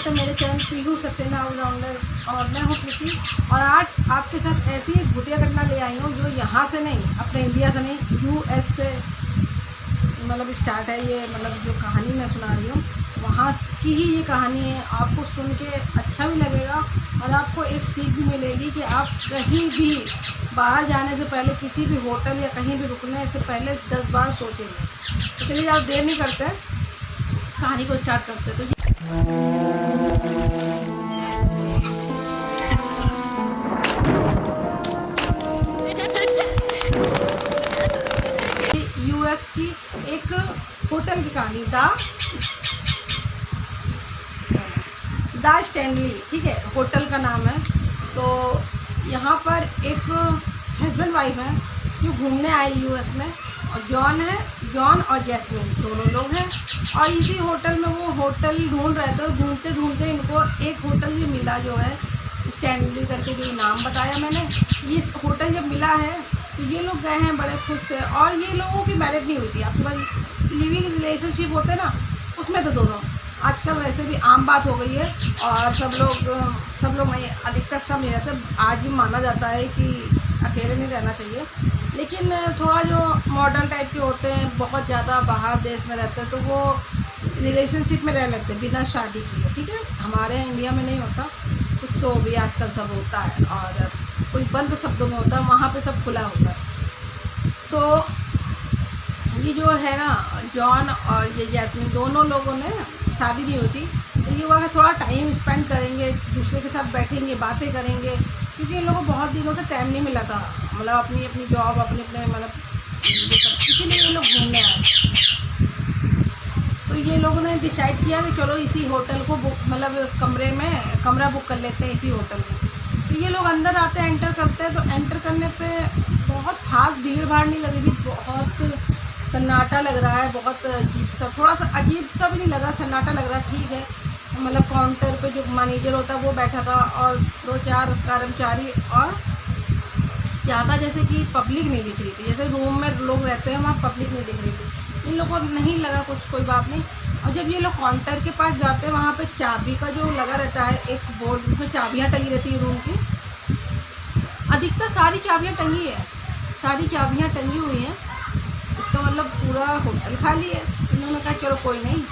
स्वागत है मेरे चैनल पीहू सक्सेना ऑलराउंडर। और मैं हूँ प्रीति और आज आपके साथ ऐसी एक भुटिया घटना ले आई हूँ जो यहाँ से नहीं, अपने इंडिया से नहीं, यूएस से मतलब स्टार्ट है ये। मतलब जो कहानी मैं सुना रही हूँ वहाँ की ही ये कहानी है। आपको सुन के अच्छा भी लगेगा और आपको एक सीख भी मिलेगी कि आप कहीं भी बाहर जाने से पहले किसी भी होटल या कहीं भी रुकने से पहले 10 बार सोचेंगे। तो चलिए आप देर नहीं करते, इस कहानी को स्टार्ट करते। तो यूएस की एक होटल की कहानी, द स्टैनली, ठीक है, होटल का नाम है। तो यहाँ पर एक हस्बैंड वाइफ है जो घूमने आए यूएस में, और जॉन और जैस्मिन दोनों लोग हैं। और इसी होटल में वो होटल ढूंढ रहे थे। ढूंढते ढूंढते इनको एक होटल ये मिला जो है स्टैनली करके, जो नाम बताया मैंने। ये होटल जब मिला है तो ये लोग गए हैं, बड़े खुश थे। और ये लोगों की मैरिज नहीं हुई थी, आपके पास लिविंग रिलेशनशिप होते ना, उसमें तो दोनों आजकल वैसे भी आम बात हो गई है। और सब लोग नहीं, अधिकतर सब नहीं रहते। आज भी माना जाता है कि अकेले नहीं रहना चाहिए, लेकिन थोड़ा जो मॉडर्न टाइप के होते हैं, बहुत ज़्यादा बाहर देश में रहते हैं, तो वो रिलेशनशिप में रह लेते हैं बिना शादी किए, ठीक है। हमारे इंडिया में नहीं होता कुछ, तो भी आजकल सब होता है। और कोई बंद शब्दों में होता है, वहाँ पे सब खुला होता है। तो ये जो है ना, जॉन और ये जैस्मिन दोनों लोगों ने शादी नहीं होती, तो ये वहाँ थोड़ा टाइम स्पेंड करेंगे, दूसरे के साथ बैठेंगे, बातें करेंगे, क्योंकि इन लोगों को बहुत दिनों से टाइम नहीं मिला था। मतलब अपनी जॉब, अपने मतलब ये सब, इसीलिए ये लोग घूमने आए। तो ये लोगों ने डिसाइड किया कि चलो इसी होटल को मतलब कमरा बुक कर लेते हैं इसी होटल में। तो ये लोग अंदर आते हैं, एंटर करते हैं। तो एंटर करने पे बहुत खास भीड़ भाड़ नहीं लगी थी, बहुत सन्नाटा लग रहा है, बहुत अजीब सा, थोड़ा सा अजीब सा भी नहीं लगा, सन्नाटा लग रहा, ठीक है। मतलब काउंटर पे जो मैनेजर होता है वो बैठा था, और 2-4 कर्मचारी, और ज़्यादा जैसे कि पब्लिक नहीं दिख रही थी। जैसे रूम में लोग रहते हैं वहाँ पब्लिक नहीं दिख रही थी। इन लोगों को नहीं लगा कुछ, कोई बात नहीं। और जब ये लोग काउंटर के पास जाते हैं, वहाँ पे चाबी का जो लगा रहता है एक बोर्ड, जिसमें चाबियाँ टंगी रहती है रूम की। अधिकतर सारी चाबियाँ टंगी है, सारी चाबियाँ टंगी हुई हैं। इसका मतलब पूरा होटल खाली है। उन्होंने कहा चलो कोई नहीं,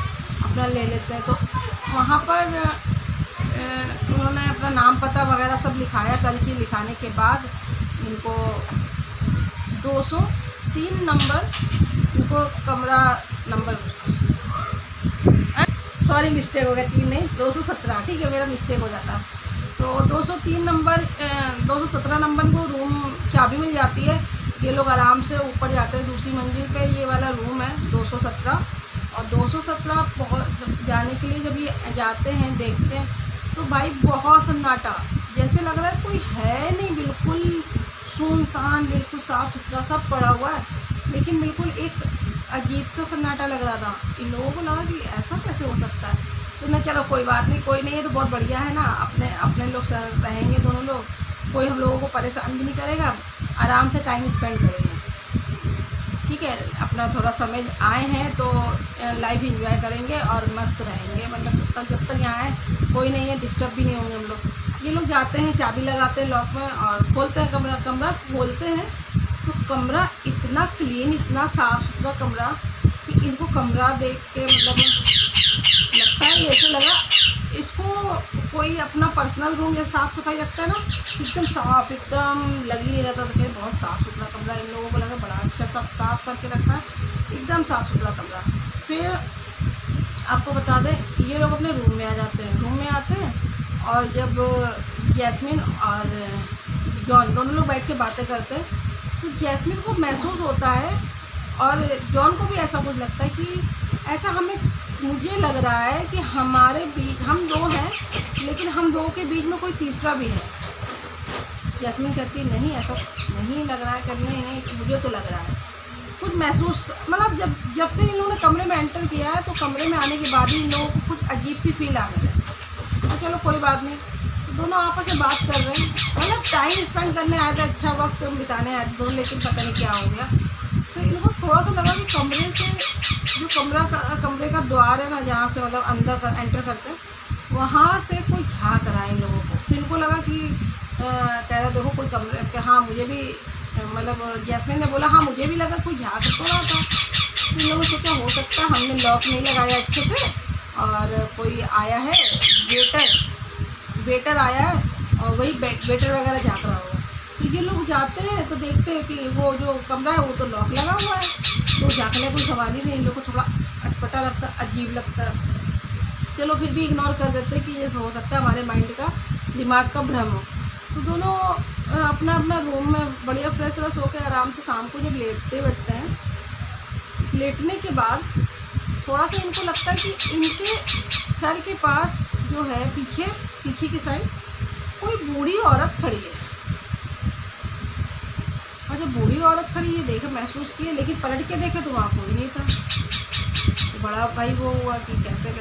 अपना ले लेते हैं। तो वहाँ पर उन्होंने अपना नाम पता वगैरह सब लिखाया। सारी चीज़ लिखाने के बाद इनको 203 नंबर, इनको कमरा नंबर, सॉरी मिस्टेक हो गया, 3 नहीं 217, ठीक है, मेरा मिस्टेक हो जाता। तो 203 नंबर, 217 नंबर को रूम चाबी मिल जाती है। ये लोग आराम से ऊपर जाते हैं, दूसरी मंजिल पे ये वाला रूम है 217। और 217 जाने के लिए जब ये जाते हैं, देखते हैं, तो भाई बहुत सन्नाटा, जैसे लग रहा है कोई है नहीं, बिल्कुल सुनसान, बिल्कुल साफ़ सुथरा सब पड़ा हुआ है, लेकिन बिल्कुल एक अजीब सा सन्नाटा लग रहा था। इन लोगों को लगा कि ऐसा कैसे हो सकता है। तो ना, चलो कोई बात नहीं, कोई नहीं है तो बहुत बढ़िया है ना, अपने लोग रहेंगे दोनों लोग, कोई हम लोगों को परेशान भी नहीं करेगा, आराम से टाइम स्पेंड करेंगे, ठीक है। अपना थोड़ा समय आए हैं तो लाइफ एंजॉय करेंगे और मस्त रहेंगे। मतलब जब तक यहाँ आए कोई नहीं है, डिस्टर्ब भी नहीं होंगे हम लोग। ये लोग जाते हैं, चाबी लगाते हैं लॉक में और खोलते हैं कमरा खोलते हैं। तो कमरा इतना क्लीन, इतना साफ़ सुथरा कमरा कि इनको कमरा देख के मतलब लगता है, ऐसे लगा इसको कोई अपना पर्सनल रूम जैसे साफ़ सफाई रखता है ना, एकदम साफ़, एकदम लग ही नहीं रहता था कि बहुत साफ़ सुथरा कमरा। इन लोगों को लगा बड़ा अच्छा सब साफ़ करके रखा है, एकदम साफ़ सुथरा कमरा। फिर आपको बता दें, ये लोग अपने रूम में आ जाते हैं। रूम में आते हैं और जब जैस्मिन और जॉन दोनों लोग बैठ के बातें करते हैं, तो जैस्मिन को महसूस होता है और जॉन को भी ऐसा कुछ लगता है कि ऐसा मुझे लग रहा है कि हमारे बीच हम दो हैं, लेकिन हम दो के बीच में कोई तीसरा भी है। जैस्मिन कहती है नहीं, ऐसा नहीं लग रहा है, करने नहीं, मुझे तो लग रहा है कुछ महसूस। मतलब जब से इन लोगों ने कमरे में एंटर किया है, तो कमरे में आने के बाद ही इन लोगों को कुछ अजीब सी फील आने लगी। तो चलो कोई बात नहीं, तो दोनों आपस में बात कर रहे हैं, मतलब टाइम स्पेंड करने आए थे, अच्छा वक्त बिताने आए थे दोनों, लेकिन पता नहीं क्या हो गया। तो इनको थोड़ा सा लगा कि कमरे से जो कमरे का द्वार है ना, जहाँ से मतलब अंदर एंटर करते हैं, वहाँ से कोई झाँक रहा है इन लोगों को। तो इनको लगा कि कह रहा देखो कोई कमरे के, हाँ मुझे भी मतलब जैस्मिन ने बोला हाँ मुझे भी लगा कोई झाँक तो रहा था। तो इन लोगों ने सोचा हो सकता है हमने लॉक नहीं लगाया अच्छे से और कोई आया है वेटर आया है और वही वेटर वगैरह झाँक रहा होगा। तो ये लोग जाते हैं तो देखते हैं कि वो जो कमरा है वो तो लॉक लगा हुआ है, तो झाँकने कोई सवाल ही नहीं। इन लोग को थोड़ा अटपटा लगता, अजीब लगता है। चलो फिर भी इग्नोर कर देते हैं कि ये हो सकता है हमारे माइंड का, दिमाग का भ्रम हो। तो दोनों अपना अपना रूम में बढ़िया फ्रेश व्रेश होकर आराम से शाम को जब लेटते बैठते हैं, लेटने के बाद थोड़ा सा इनको लगता है कि इनके सर के पास जो है पीछे की साइड कोई बूढ़ी औरत खड़ी है। और जब बूढ़ी औरत खड़ी है देखे महसूस किए, लेकिन पलट के देखे तो वहाँ कोई नहीं था। तो बड़ा भाई वो हुआ कि कैसे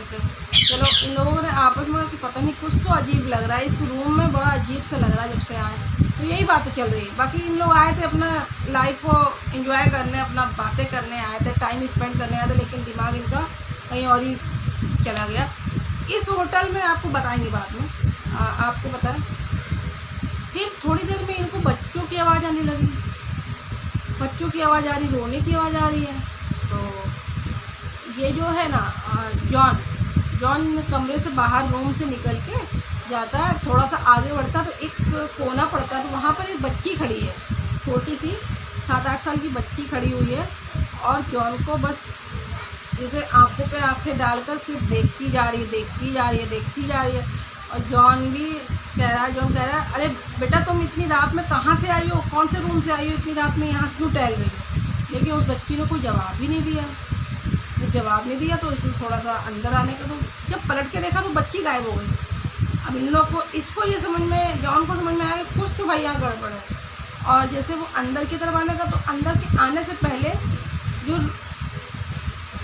चलो इन लोगों ने आपस में कि पता नहीं कुछ तो अजीब लग रहा है इस रूम में, बड़ा अजीब सा लग रहा है जब से आए। तो यही बातें चल रही है। बाकी इन लोग आए थे अपना लाइफ को एंजॉय करने, अपना बातें करने आए थे, टाइम स्पेंड करने आए थे, लेकिन दिमाग इनका कहीं और ही चला गया। इस होटल में आपको बताएंगे बाद में, आपको बताएं। फिर थोड़ी देर में इनको बच्चों की आवाज़ आने लगी, बच्चों की आवाज़ आ रही, रोने की आवाज़ आ रही है। तो ये जो है ना जॉन कमरे से बाहर रूम से निकल के जाता है, थोड़ा सा आगे बढ़ता है तो एक कोना पड़ता है, तो वहाँ पर एक बच्ची खड़ी है, छोटी सी 7-8 साल की बच्ची खड़ी हुई है। और जॉन को बस जैसे आंखों पे आंखें डालकर सिर्फ देखती जा रही है। और जॉन कह रहा है अरे बेटा तुम इतनी रात में कहाँ से आई हो, कौन से रूम से आई हो, इतनी रात में यहाँ क्यों टहल रही हो। लेकिन उस बच्ची ने कोई जवाब ही नहीं दिया। जब जवाब नहीं दिया तो इसने थोड़ा सा अंदर आने का, तो जब पलट के देखा तो बच्ची गायब हो गई। अब इन लोग को इसको ये समझ में, जॉन को समझ में आया कुछ तो भाई यहाँ गड़बड़ है। और जैसे वो अंदर की तरफ आने का, तो अंदर के आने से पहले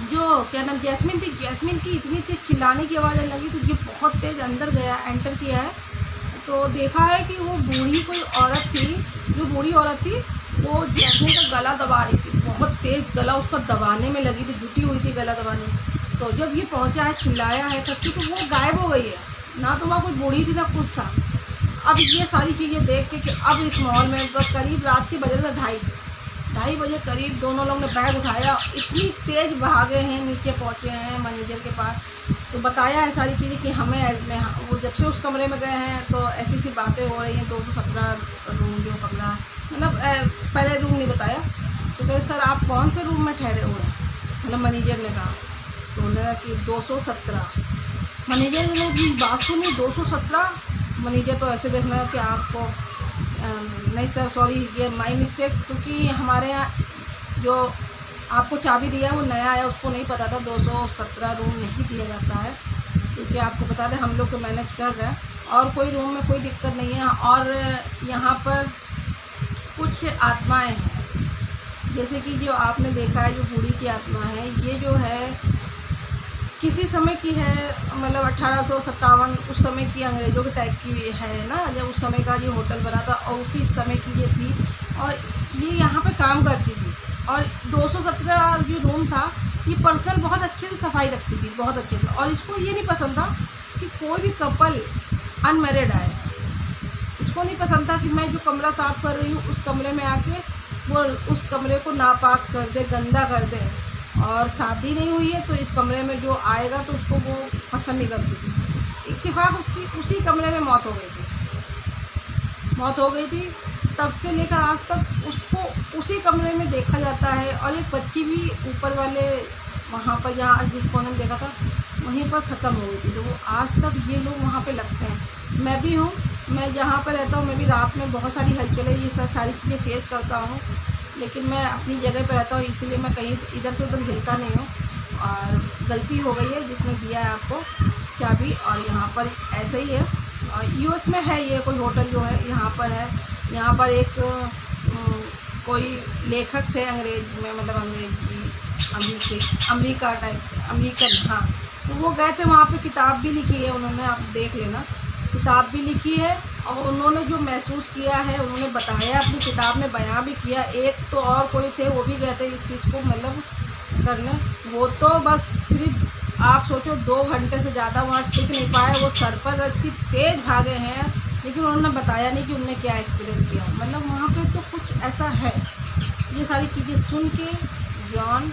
जो क्या नाम जैस्मिन की इतनी तेज चिल्लाने की आवाज़ लगी, तो ये बहुत तेज़ अंदर गया, एंटर किया है। तो देखा है कि वो बूढ़ी कोई औरत थी, जो बूढ़ी औरत थी वो जैस्मिन का गला दबा रही थी, बहुत तेज़ गला उसका दबाने में लगी थी, जुटी हुई थी गला दबाने में। तो जब ये पहुंचा है, चिल्लाया है करके, तो वो गायब हो गई है। ना तो वहाँ कोई बूढ़ी थी ना कुछ था। अब ये सारी चीज़ें देख के कि अब इस माहौल में बस करीब रात के बजे था 2:30 बजे करीब, दोनों लोग ने बैग उठाया, इतनी तेज़ भागे हैं, नीचे पहुँचे हैं मैनेजर के पास। तो बताया है सारी चीज़ें कि हमें वो जब से उस कमरे में गए हैं तो ऐसी सी बातें हो रही हैं। 217 रूम जो कमरा, मतलब पहले रूम नहीं बताया। तो कहे सर आप कौन से रूम में ठहरे हुए हैं, मतलब मैनेजर ने कहा। तो उन्होंने कि 217। मैनेजर ने भी बात सुनी 217। मैनेजर तो ऐसे देखना है कि आपको नहीं सर सॉरी ये माई मिस्टेक, क्योंकि हमारे यहाँ जो आपको चाबी दिया है वो नया आया, उसको नहीं पता था 217 रूम नहीं दिया जाता है। क्योंकि आपको बता दें हम लोग तो मैनेज कर रहे हैं और कोई रूम में कोई दिक्कत नहीं है। और यहाँ पर कुछ आत्माएं हैं, जैसे कि जो आपने देखा है जो बूढ़ी की आत्मा है, ये जो है किसी समय की है, मतलब 1857 उस समय की अंग्रेज़ों के टाइप की है ना, जब उस समय का ये होटल बना था और उसी समय की ये थी और ये यहाँ पे काम करती थी। और 217 जो रूम था ये पर्सनल बहुत अच्छे से सफाई रखती थी, बहुत अच्छे से। और इसको ये नहीं पसंद था कि कोई भी कपल अनमैरिड आए, इसको नहीं पसंद था कि मैं जो कमरा साफ़ कर रही हूँ उस कमरे में आके वो उस कमरे को नापाक कर दे, गंदा कर दे। और शादी नहीं हुई है तो इस कमरे में जो आएगा तो उसको वो पसंद नहीं करती थी। इत्तेफाक उसकी उसी कमरे में मौत हो गई थी। तब से लेकर आज तक उसको उसी कमरे में देखा जाता है। और एक बच्ची भी ऊपर वाले वहाँ पर जहाँ जिस कोने में देखा था वहीं पर ख़त्म हो गई थी। तो वो आज तक ये लोग वहाँ पे लगते हैं। मैं भी हूँ, मैं जहाँ पर रहता हूँ मैं भी रात में बहुत सारी हलचलें ये सारी चीज़ें फेस करता हूँ, लेकिन मैं अपनी जगह पर रहता हूँ, इसीलिए मैं कहीं से इधर से उधर हिलता नहीं हूँ। और गलती हो गई है जिसमें दिया है आपको चाबी। और यहाँ पर ऐसे ही है, और यूएस में है ये कोई होटल जो है यहाँ पर है। यहाँ पर एक कोई लेखक थे अंग्रेज में, मतलब अमेरिकन, हाँ। तो वो गए थे वहाँ पे, किताब भी लिखी है उन्होंने, आप देख लेना, किताब भी लिखी है। और उन्होंने जो महसूस किया है उन्होंने बताया, अपनी किताब में बयां भी किया। एक तो और कोई थे वो भी गए थे इस चीज़ को मतलब करने, वो तो बस सिर्फ आप सोचो 2 घंटे से ज़्यादा वहाँ टिक नहीं पाए, वो सर पर इतनी तेज़ भागे हैं, लेकिन उन्होंने बताया नहीं कि उन्होंने क्या एक्सपीरियंस किया। मतलब वहाँ पे तो कुछ ऐसा है। ये सारी चीज़ें सुन के जॉन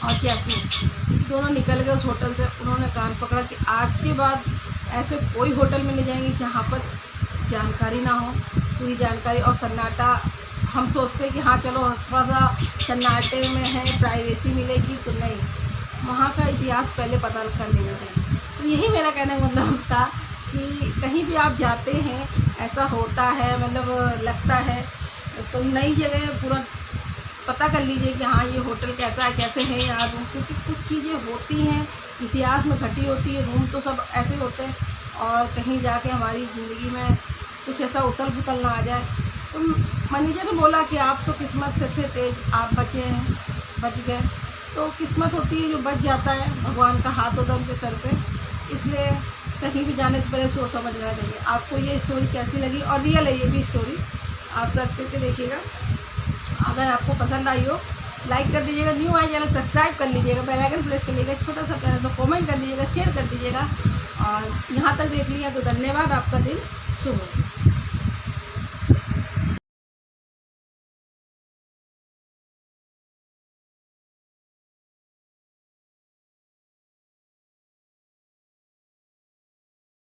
और जैस्मिन दोनों निकल गए उस होटल से। उन्होंने कान पकड़ा कि आज के बाद ऐसे कोई होटल में नहीं जाएंगे जहाँ पर जानकारी ना हो, पूरी जानकारी और सन्नाटा। हम सोचते हैं कि हाँ चलो थोड़ा सा सन्नाटे में है, प्राइवेसी मिलेगी, तो नहीं, वहाँ का इतिहास पहले पता कर लेना चाहिए। तो यही मेरा कहने का मतलब था कि कहीं भी आप जाते हैं ऐसा होता है, मतलब लगता है, तो नई जगह पूरा पता कर लीजिए कि हाँ ये होटल कैसा है, कैसे है यहाँ रूम, क्योंकि कुछ चीज़ें होती हैं इतिहास में घटी होती है। रूम तो सब ऐसे होते हैं, और कहीं जाके हमारी ज़िंदगी में कुछ ऐसा उथल पुथल ना आ जाए। तो मैनेजर ने बोला कि आप तो किस्मत से थे तेज, आप बचे हैं, बच गए। तो किस्मत होती है जो बच जाता है, भगवान का हाथ होता है उनके सर पे। इसलिए कहीं भी जाने से पहले सोच समझ लेना चाहिए। आपको ये स्टोरी कैसी लगी, और रियल है ये भी स्टोरी, आप सर्च करके देखिएगा। अगर आपको पसंद आई हो लाइक कर दीजिएगा, न्यू आए चैनल सब्सक्राइब कर लीजिएगा, बेल आइकन प्रेस कर लीजिएगा, छोटा सा प्यारा सा कमेंट कर दीजिएगा, शेयर कर दीजिएगा। और यहाँ तक देख लिया तो धन्यवाद। आपका दिन शुभ हो।